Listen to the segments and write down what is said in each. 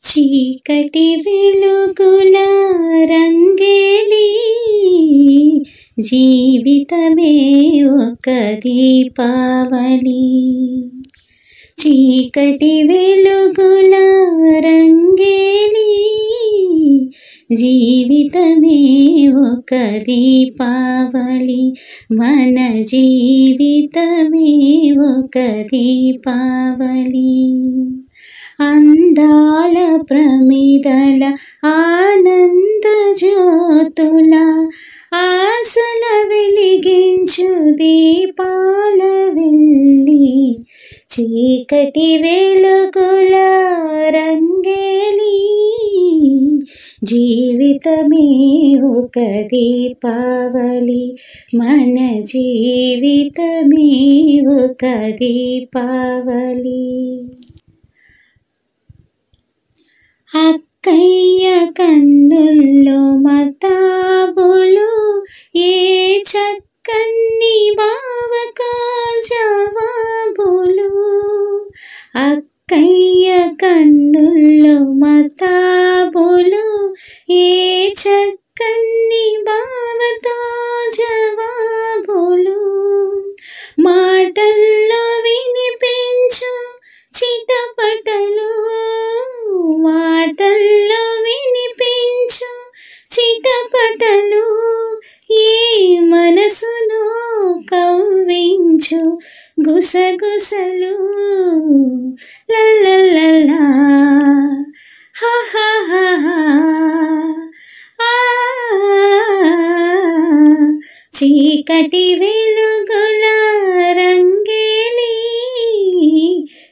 చీకటి వెలుగుల రంగేలి జీవితమే ఒక దీపావళి. చీకటి వెలుగుల రంగేలి జీవితమే ఒక దీపావళి. మన జీవితమే ఒక దీపావళి. అందాల ప్రమిదల ఆనంద జ్యోతుల ఆశల వెలిగించు దీపాల వెల్లి. చీకటి వెలుగుల రంగేలి జీవితమే ఒక దీపావళి. మన జీవితమే ఒక దీపావళి. అక్కయ్య కన్నుల్లో మతాబులు ఏ చక్కని బావకా జవాబులు. అక్కయ్య కన్నుల్లో మతాబులు ఏ చక్కని బావతో జవాబులు. మాటల్లో వినిపించు చిటపటలు, మాటల్లో వినిపించు చిటపటలు. ఈ మనసును కవ్వించు గుసగుసలు. లల్లల్లలా హా హా హా హా. చీకటి వెలుగుల రంగేలి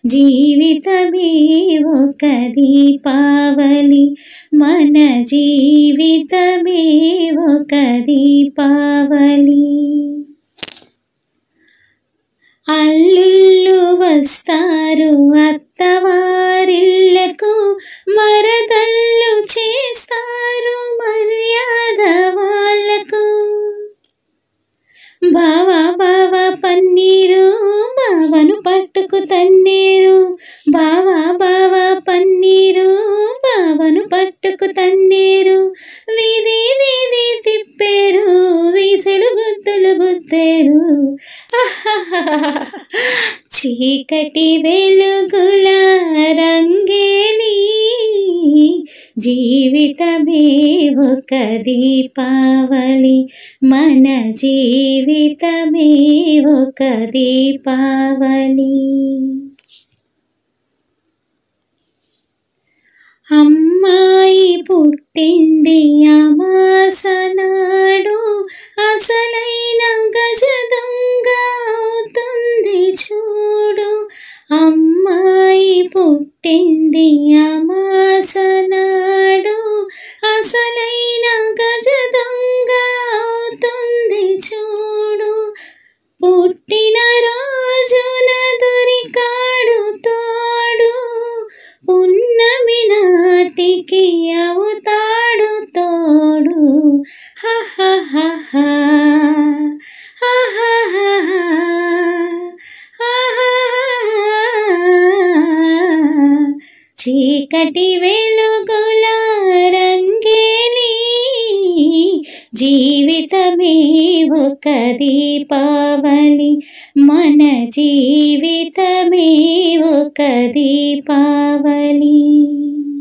జీవితమే ఒక దీపావళి. మన జీవితమే ఒక దీపావళి. అల్లుళ్ళు వస్తారు అత్తవారిళ్లకు, మరదళ్ళు చేస్తారు మర్యాద వాళ్ళకు. బావా బావా పన్నీరు బావను పట్టుకు తన్నీరు. బావా బావా పన్నీరు బావను పట్టుకు తన్నీరు. వీధి వీధి తిప్పేరు వీసెడు గుద్దులు గుద్దేరు. చీకటి వెలుగుల రంగేలి జీవితమే ఒక దీపావళి. మన జీవితమే ఒక దీపావళి. అమ్మాయి పుట్టింది అమాసనాడు, అసలైన గజ దొంగ అవుతుంది చూడు. అమ్మాయి పుట్టింది అమాసనాడు, అసలైన గజ దొంగ అవుతుంది చూడు. పుట్టిన రోజున దొరికాడు తోడు, పున్నమి నాటికి అవుతాడు తోడు. హా హా హా హా హా హా హా హా. చీకటి వెలుగుల రంగేలి జీవితమే ఒక దీపావళి. మన జీవితమే ఒక దీపావళి.